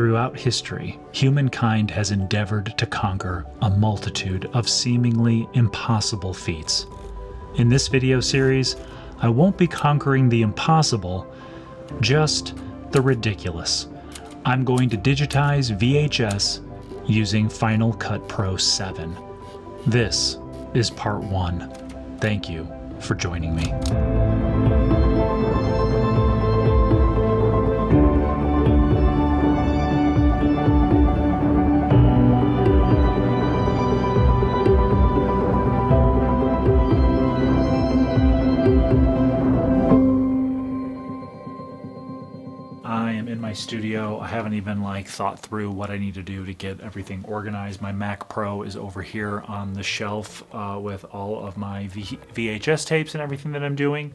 Throughout history, humankind has endeavored to conquer a multitude of seemingly impossible feats. In this video series, I won't be conquering the impossible, just the ridiculous. I'm going to digitize VHS using Final Cut Pro 7. This is part 1. Thank you for joining me. Studio. I haven't even thought through what I need to do to get everything organized. My Mac Pro is over here on the shelf with all of my VHS tapes and everything that I'm doing.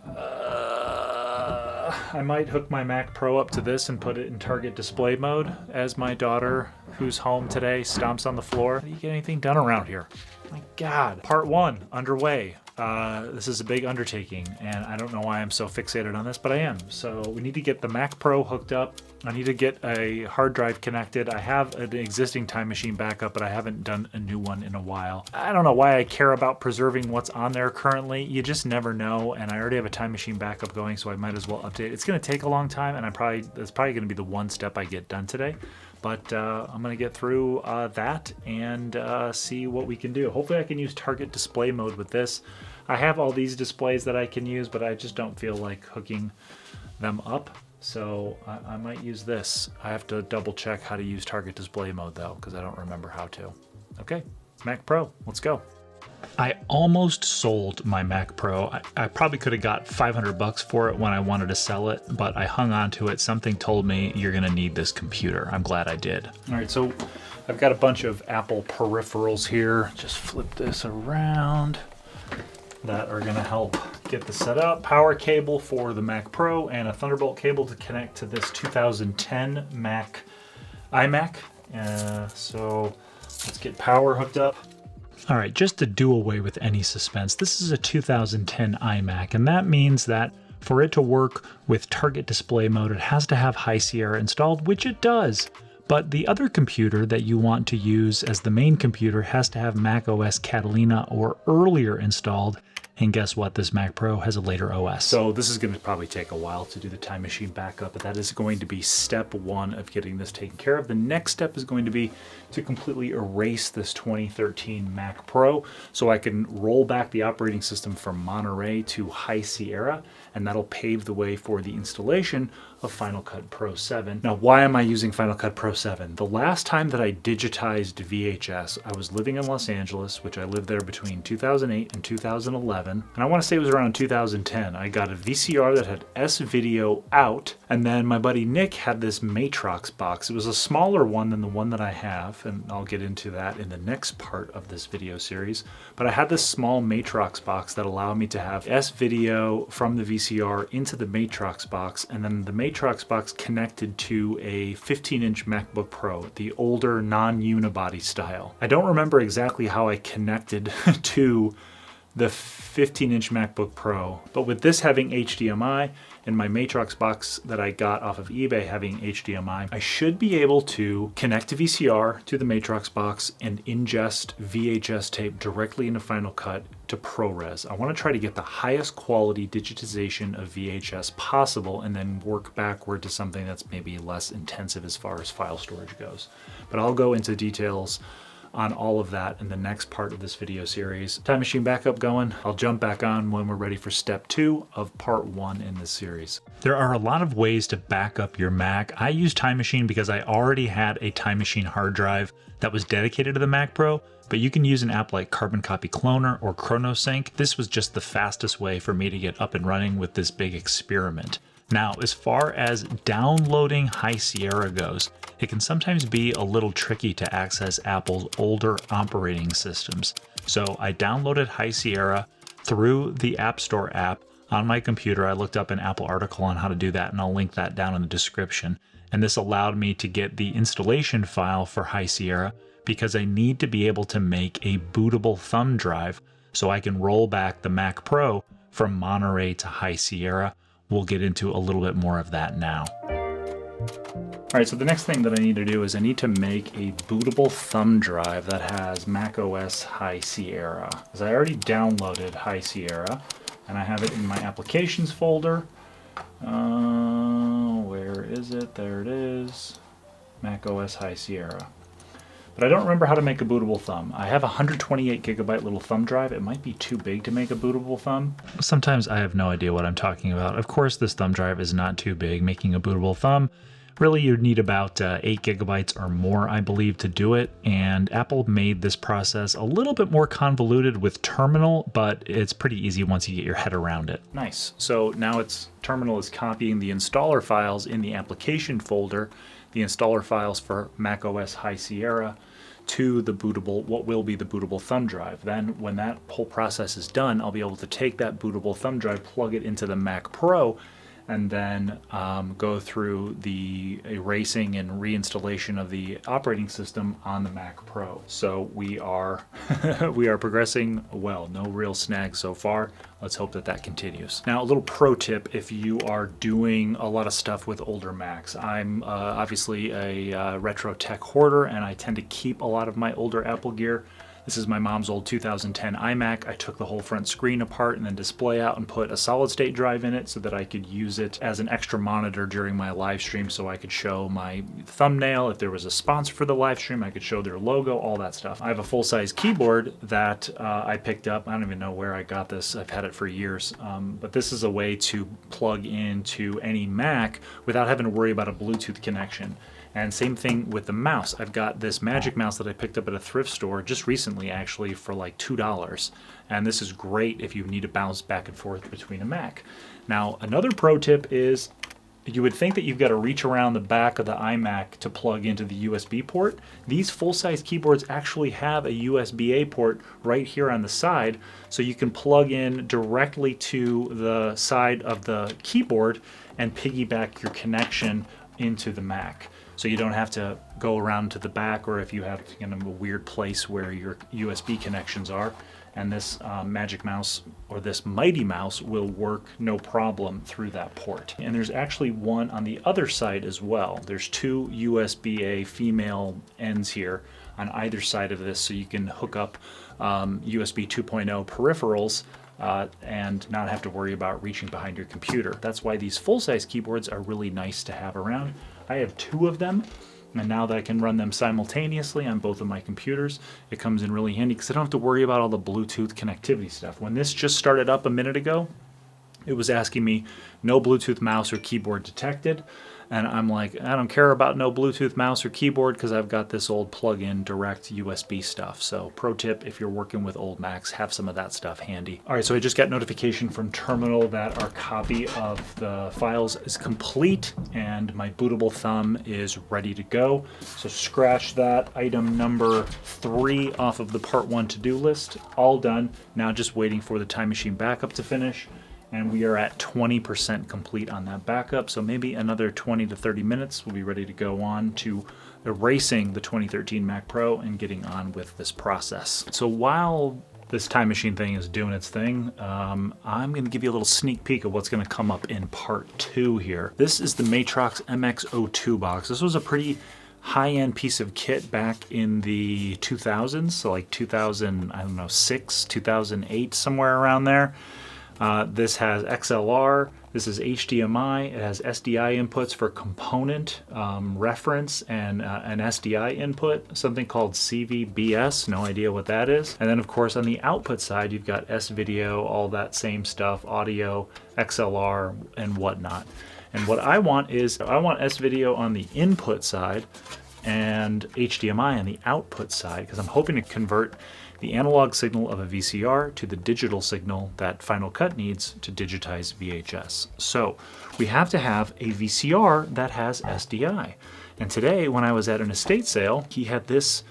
I might hook my Mac Pro up to this and put it in target display mode as my daughter, who's home today, stomps on the floor. How do you get anything done around here? My God. Part 1 underway. This is a big undertaking, and I don't know why I'm so fixated on this, but I am. So we need to get the Mac Pro hooked up. I need to get a hard drive connected. I have an existing Time Machine backup, but I haven't done a new one in a while. I don't know why I care about preserving what's on there currently. You just never know, and I already have a Time Machine backup going, so I might as well update. It's going to take a long time, and that's probably going to be the one step I get done today. But I'm going to get through that and see what we can do. Hopefully I can use target display mode with this. I have all these displays that I can use, but I just don't feel like hooking them up. So I might use this. I have to double check how to use target display mode though, because I don't remember how to. Okay, Mac Pro, let's go. I almost sold my Mac Pro. I probably could have got $500 for it when I wanted to sell it, but I hung on to it. Something told me you're gonna need this computer. I'm glad I did. All right, so I've got a bunch of Apple peripherals here. Just flip this around. That are gonna help get this set up. Power cable for the Mac Pro and a Thunderbolt cable to connect to this 2010 iMac. So let's get power hooked up. All right, just to do away with any suspense, this is a 2010 iMac, and that means that for it to work with target display mode, it has to have High Sierra installed, which it does. But the other computer that you want to use as the main computer has to have Mac OS Catalina or earlier installed. And guess what? This Mac Pro has a later OS. So this is going to probably take a while to do the Time Machine backup, but that is going to be step 1 of getting this taken care of. The next step is going to be to completely erase this 2013 Mac Pro so I can roll back the operating system from Monterey to High Sierra, and that'll pave the way for the installation of Final Cut Pro 7. Now, why am I using Final Cut Pro 7? The last time that I digitized VHS, I was living in Los Angeles, which I lived there between 2008 and 2011. And I want to say it was around 2010. I got a VCR that had S-Video out, and then my buddy Nick had this Matrox box. It was a smaller one than the one that I have, and I'll get into that in the next part of this video series. But I had this small Matrox box that allowed me to have S-Video from the VCR into the Matrox box, and then the Matrox box connected to a 15-inch MacBook Pro, the older non-unibody style. I don't remember exactly how I connected to the 15-inch MacBook Pro, but with this having HDMI and my Matrox box that I got off of eBay having HDMI, I should be able to connect a VCR to the Matrox box and ingest VHS tape directly into Final Cut to ProRes. I want to try to get the highest quality digitization of VHS possible and then work backward to something that's maybe less intensive as far as file storage goes. But I'll go into details on all of that in the next part of this video series. Time Machine backup going. I'll jump back on when we're ready for step 2 of part 1 in this series. There are a lot of ways to back up your Mac. I use Time Machine because I already had a Time Machine hard drive that was dedicated to the Mac Pro, but you can use an app like Carbon Copy Cloner or ChronoSync. This was just the fastest way for me to get up and running with this big experiment. Now, as far as downloading High Sierra goes, it can sometimes be a little tricky to access Apple's older operating systems. So I downloaded High Sierra through the App Store app on my computer. I looked up an Apple article on how to do that, and I'll link that down in the description. And this allowed me to get the installation file for High Sierra because I need to be able to make a bootable thumb drive so I can roll back the Mac Pro from Monterey to High Sierra. We'll get into a little bit more of that now. right, so the next thing that I need to do is I need to make a bootable thumb drive that has macOS High Sierra. Because I already downloaded High Sierra, and I have it in my applications folder. Where is it? There it is. macOS High Sierra. But I don't remember how to make a bootable thumb. I have a 128 gigabyte little thumb drive. It might be too big to make a bootable thumb. Sometimes I have no idea what I'm talking about. Of course, this thumb drive is not too big. Making a bootable thumb, really you'd need about 8 gigabytes or more, I believe, to do it. And Apple made this process a little bit more convoluted with Terminal, but it's pretty easy once you get your head around it. Nice. So now Terminal is copying the installer files in the application folder, the installer files for macOS High Sierra, to the bootable, what will be the bootable thumb drive. Then when that whole process is done, I'll be able to take that bootable thumb drive, plug it into the Mac Pro, and then go through the erasing and reinstallation of the operating system on the Mac Pro. So we are we are progressing well. No real snags so far. Let's hope that that continues. Now, a little pro tip if you are doing a lot of stuff with older Macs. I'm obviously a retro tech hoarder, and I tend to keep a lot of my older Apple gear. This is my mom's old 2010 iMac. I took the whole front screen apart and then display out and put a solid state drive in it so that I could use it as an extra monitor during my live stream, so I could show my thumbnail. If there was a sponsor for the live stream, I could show their logo, all that stuff. I have a full-size keyboard that I picked up. I don't even know where I got this. I've had it for years. But this is a way to plug into any Mac without having to worry about a Bluetooth connection. And same thing with the mouse. I've got this Magic Mouse that I picked up at a thrift store just recently, actually, for like $2. And this is great if you need to bounce back and forth between a Mac. Now, another pro tip is you would think that you've got to reach around the back of the iMac to plug into the USB port. These full-size keyboards actually have a USB-A port right here on the side, so you can plug in directly to the side of the keyboard and piggyback your connection into the Mac. So you don't have to go around to the back, or if you have kind of a weird place where your USB connections are. And this Magic Mouse, or this Mighty Mouse, will work no problem through that port. And there's actually one on the other side as well. There's two USB-A female ends here on either side of this, so you can hook up USB 2.0 peripherals and not have to worry about reaching behind your computer. That's why these full-size keyboards are really nice to have around. I have two of them, and now that I can run them simultaneously on both of my computers, it comes in really handy because I don't have to worry about all the Bluetooth connectivity stuff. When this just started up a minute ago, it was asking me no Bluetooth mouse or keyboard detected. And I'm like, I don't care about no Bluetooth mouse or keyboard because I've got this old plug-in direct USB stuff. So pro tip, if you're working with old Macs, have some of that stuff handy. All right, so I just got notification from Terminal that our copy of the files is complete and my bootable thumb is ready to go. So scratch that item number 3 off of the part 1 to-do list. All done. Now just waiting for the Time Machine backup to finish. And we are at 20% complete on that backup, so maybe another 20 to 30 minutes we'll be ready to go on to erasing the 2013 Mac Pro and getting on with this process. So while this Time Machine thing is doing its thing, I'm going to give you a little sneak peek of what's going to come up in part 2 here. This is the Matrox MX02 box. This was a pretty high-end piece of kit back in the 2000s, so like 2006, 2008, somewhere around there. This has XLR, this is HDMI, it has SDI inputs for component reference and an SDI input, something called CVBS, no idea what that is. And then of course on the output side you've got S-Video, all that same stuff, audio, XLR, and whatnot. And what I want is, I want S-Video on the input side and HDMI on the output side, because I'm hoping to convert the analog signal of a VCR to the digital signal that Final Cut needs to digitize VHS. So we have to have a VCR that has SDI. And today, when I was at an estate sale, he had this,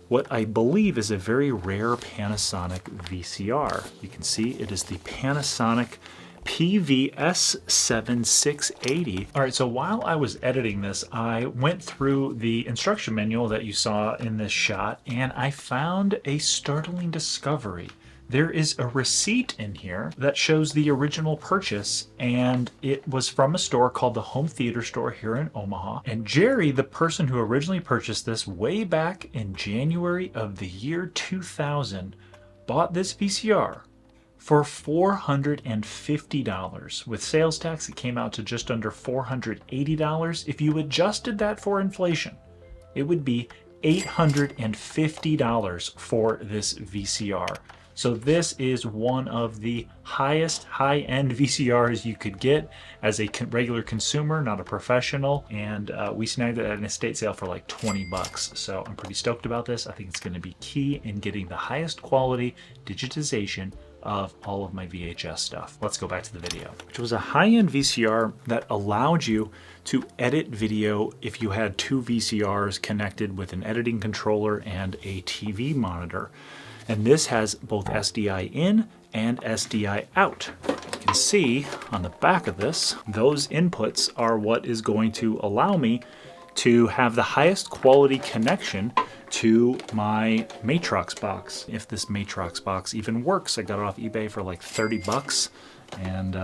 what I believe is a very rare Panasonic VCR. You can see it is the Panasonic PVS7680. All right, so while I was editing this, I went through the instruction manual that you saw in this shot, and I found a startling discovery. there is a receipt in here that shows the original purchase, and it was from a store called the Home Theater Store here in Omaha. And Jerry, the person who originally purchased this way back in January of the year 2000, bought this VCR for $450. With sales tax, it came out to just under $480. If you adjusted that for inflation, it would be $850 for this VCR. So this is one of the highest high-end VCRs you could get as a regular consumer, not a professional. And we snagged it at an estate sale for like 20 bucks. So I'm pretty stoked about this. I think it's going to be key in getting the highest quality digitization of all of my VHS stuff. Let's go back to the video, which was a high-end VCR that allowed you to edit video if you had two VCRs connected with an editing controller and a TV monitor. And this has both SDI in and SDI out. You can see on the back of this, those inputs are what is going to allow me to have the highest quality connection to my Matrox box. If this Matrox box even works, I got it off eBay for like 30 bucks. And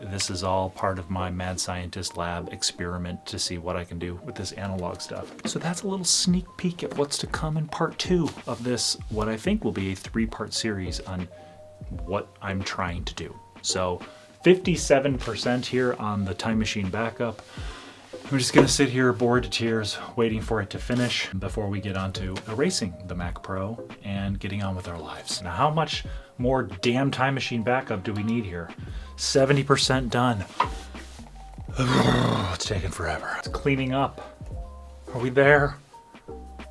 this is all part of my mad scientist lab experiment to see what I can do with this analog stuff. So that's a little sneak peek at what's to come in part 2 of this, what I think will be a 3-part series on what I'm trying to do. So 57% here on the time machine backup. I'm just gonna sit here bored to tears waiting for it to finish before we get on to erasing the Mac Pro and getting on with our lives. Now, how much more damn time machine backup do we need here? 70% done. It's taking forever. It's cleaning up. Are we there?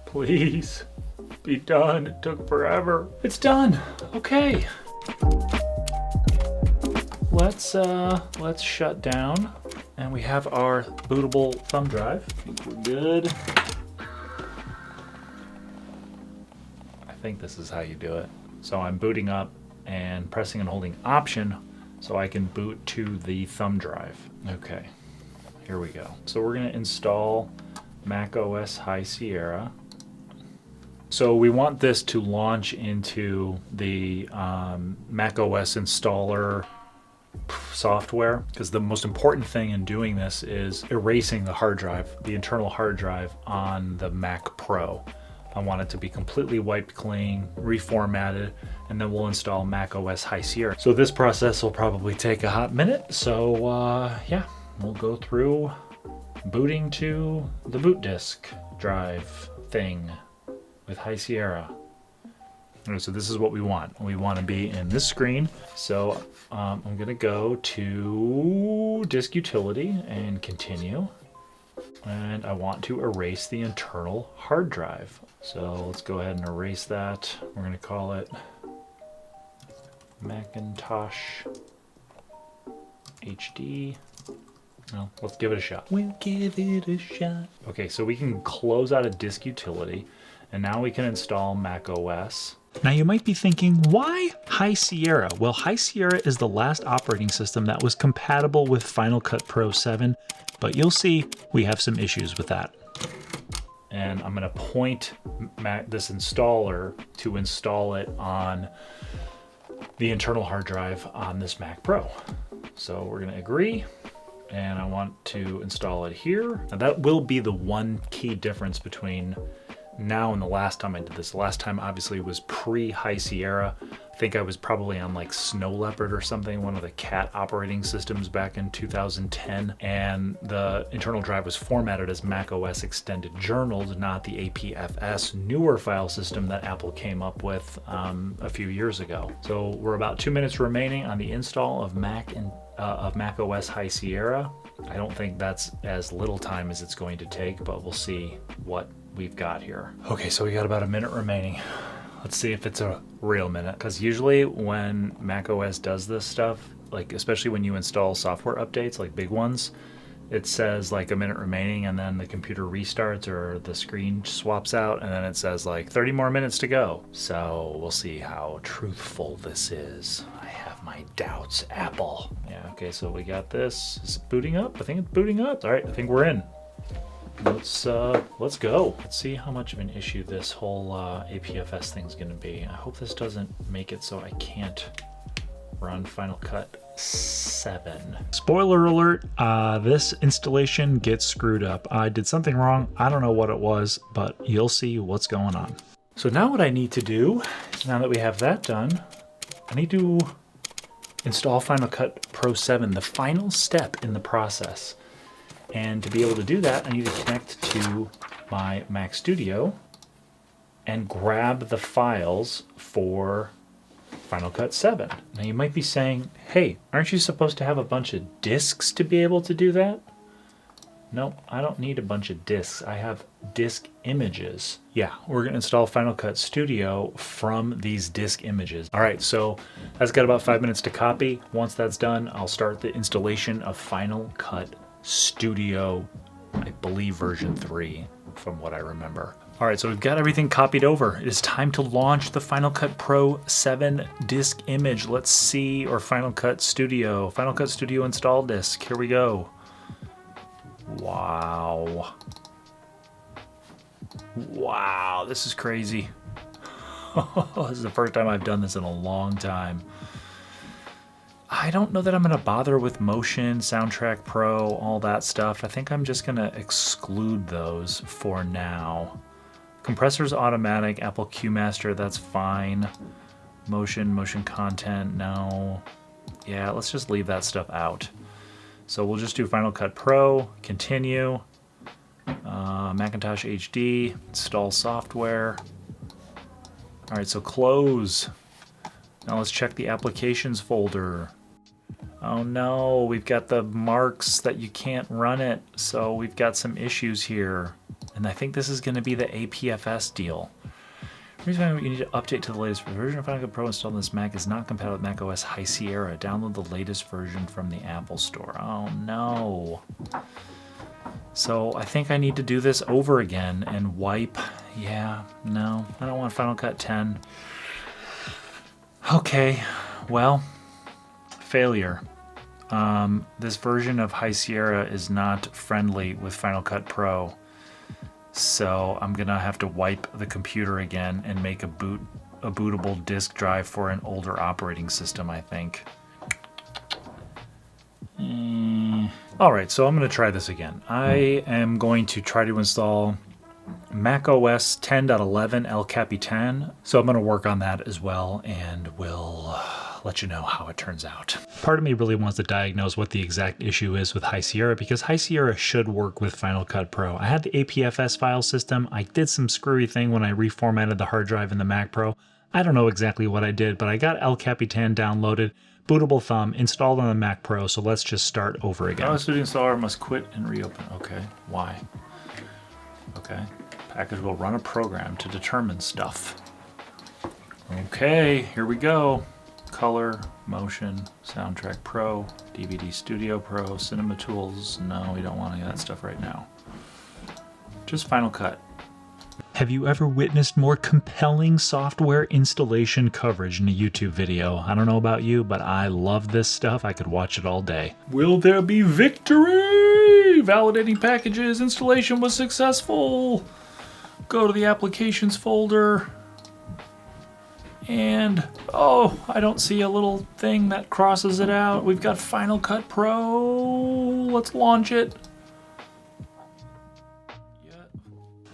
Please be done. It took forever. It's done. Okay. Let's shut down. And we have our bootable thumb drive. I think we're good. I think this is how you do it. So I'm booting up and pressing and holding Option so I can boot to the thumb drive. Okay, here we go. So we're gonna install Mac OS High Sierra. So we want this to launch into the Mac OS installer software, because the most important thing in doing this is erasing the hard drive, the internal hard drive on the Mac Pro. I want it to be completely wiped clean, reformatted, and then we'll install Mac OS High Sierra. So this process will probably take a hot minute. So yeah, we'll go through booting to the boot disk drive thing with High Sierra. So this is what we want. We want to be in this screen. So I'm going to go to Disk Utility and continue. And I want to erase the internal hard drive. So let's go ahead and erase that. We're going to call it Macintosh HD. Well, let's give it a shot. We'll give it a shot. Okay, so we can close out of Disk Utility. And now we can install Mac OS. Now you might be thinking, why High Sierra? Well, High Sierra is the last operating system that was compatible with Final Cut Pro 7, but you'll see we have some issues with that. And I'm gonna point this installer to install it on the internal hard drive on this Mac Pro. So we're gonna agree, and I want to install it here. Now that will be the one key difference between now and the last time I did this. The last time obviously was pre-High Sierra. I think I was probably on like Snow Leopard or something, one of the cat operating systems back in 2010. And the internal drive was formatted as Mac OS Extended Journals, not the APFS newer file system that Apple came up with a few years ago. So we're about 2 minutes remaining on the install of Mac OS High Sierra. I don't think that's as little time as it's going to take, but we'll see what we've got here. Okay, so we got about a minute remaining. Let's see if it's a real minute, because usually when Mac OS does this stuff, like especially when you install software updates, like big ones, it says like a minute remaining, and then the computer restarts or the screen swaps out, and then it says like 30 more minutes to go. So we'll see how truthful this is. I have my doubts, Apple. Yeah, okay, so we got this. Is it booting up? I think it's booting up. All right, I think we're in. let's go. Let's see how much of an issue this whole APFS thing's gonna be. I hope this doesn't make it so I can't run Final Cut 7. Spoiler alert, this installation gets screwed up. I did something wrong. I don't know what it was, but you'll see what's going on. So now what I need to do, now that we have that done, I need to install Final Cut Pro 7, the final step in the process. And to be able to do that, I need to connect to my Mac Studio and grab the files for Final Cut 7. Now you might be saying, hey, aren't you supposed to have a bunch of disks to be able to do that? No, I don't need a bunch of disks. I have disk images. Yeah, we're gonna install Final Cut Studio from these disk images. All right, so that's got about 5 minutes to copy. Once that's done, I'll start the installation of Final Cut Studio, I believe version 3, from what I remember. All right, so we've got everything copied over. It is time to launch the Final Cut Pro 7 disk image. Let's see, or Final Cut Studio install disk. Here we go. Wow. Wow, this is crazy. This is the first time I've done this in a long time. I don't know that I'm gonna bother with Motion, Soundtrack Pro, all that stuff. I think I'm just gonna exclude those for now. Compressor's automatic, Apple QMaster, that's fine. Motion content, no. Yeah, let's just leave that stuff out. So we'll just do Final Cut Pro, continue, Macintosh HD, install software. All right, so close. Now let's check the applications folder. Oh no, we've got the marks that you can't run it, so we've got some issues here. And I think this is going to be the APFS deal. The reason why you need to update to the latest version of Final Cut Pro installed on this Mac is not compatible with macOS High Sierra. Download the latest version from the Apple Store. Oh no. So I think I need to do this over again and wipe. Yeah, no, I don't want Final Cut 10. Okay, well, failure. This version of High Sierra is not friendly with Final Cut Pro. So I'm gonna have to wipe the computer again and make a bootable disk drive for an older operating system, I think. All right, so I'm gonna try this again. I am going to try to install macOS 10.11 El Capitan. So I'm gonna work on that as well, and we'll let you know how it turns out. Part of me really wants to diagnose what the exact issue is with High Sierra, because High Sierra should work with Final Cut Pro. I had the APFS file system. I did some screwy thing when I reformatted the hard drive in the Mac Pro. I don't know exactly what I did, but I got El Capitan downloaded, bootable thumb, installed on the Mac Pro, so let's just start over again. Now, Studio installer must quit and reopen. Okay, why? Okay, package will run a program to determine stuff. Okay, here we go. Color, Motion, Soundtrack Pro, DVD Studio Pro, Cinema Tools. No, we don't want any of that stuff right now. Just Final Cut. Have you ever witnessed more compelling software installation coverage in a YouTube video? I don't know about you, but I love this stuff. I could watch it all day. Will there be victory? Validating packages. Installation was successful. Go to the applications folder. And, oh, I don't see a little thing that crosses it out. We've got Final Cut Pro. Let's launch it.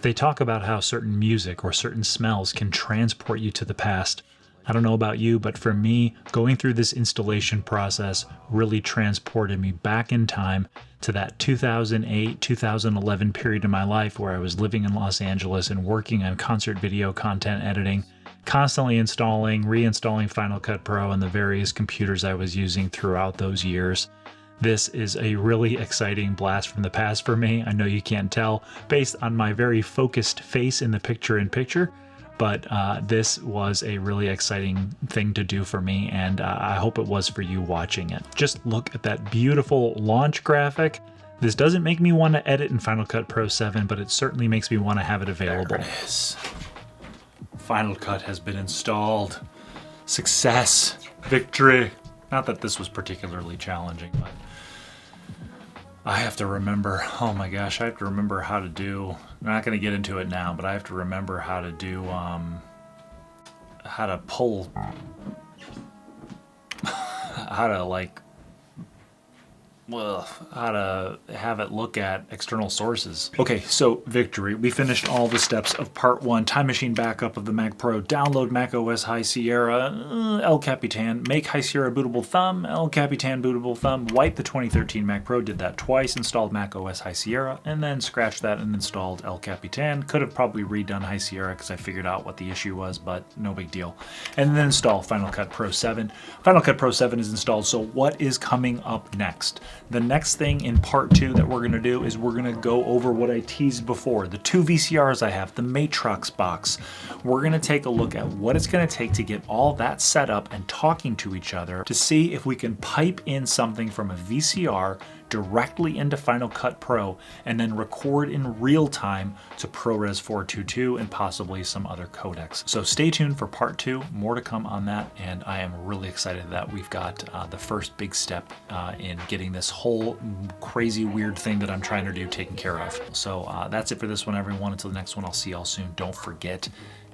They talk about how certain music or certain smells can transport you to the past. I don't know about you, but for me, going through this installation process really transported me back in time to that 2008, 2011 period in my life where I was living in Los Angeles and working on concert video content editing, constantly installing, reinstalling Final Cut Pro on the various computers I was using throughout those years. This is a really exciting blast from the past for me. I know you can't tell based on my very focused face in the picture-in-picture, but this was a really exciting thing to do for me, and I hope it was for you watching it. Just look at that beautiful launch graphic. This doesn't make me want to edit in Final Cut Pro 7, but it certainly makes me want to have it available. There it is. Final Cut has been installed. Success. Victory. Not that this was particularly challenging, but I have to remember, oh my gosh, I have to remember how to do, I'm not going to get into it now, but I have to remember how to do, how to pull, how to like, well, how to have it look at external sources. Okay, so victory. We finished all the steps of part 1. Time machine backup of the Mac Pro. Download Mac OS High Sierra, El Capitan. Make High Sierra bootable thumb, El Capitan bootable thumb. Wipe the 2013 Mac Pro. Did that twice. Installed Mac OS High Sierra, and then scratched that and installed El Capitan. Could have probably redone High Sierra because I figured out what the issue was, but no big deal. And then install Final Cut Pro 7. Final Cut Pro 7 is installed, so what is coming up next? The next thing in part 2 that we're going to do is we're going to go over what I teased before, the 2 VCRs I have, the Matrox box. We're going to take a look at what it's going to take to get all that set up and talking to each other to see if we can pipe in something from a VCR directly into Final Cut Pro and then record in real time to ProRes 422 and possibly some other codecs. So stay tuned for part 2, more to come on that, and I am really excited that we've got the first big step in getting this whole crazy weird thing that I'm trying to do taken care of. So that's it for this one, everyone. Until the next one, I'll see y'all soon. Don't forget,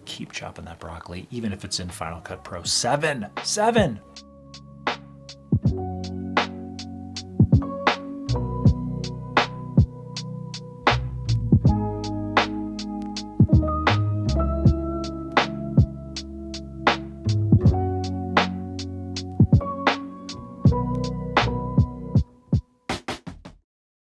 keep chopping that broccoli, even if it's in Final Cut Pro 7.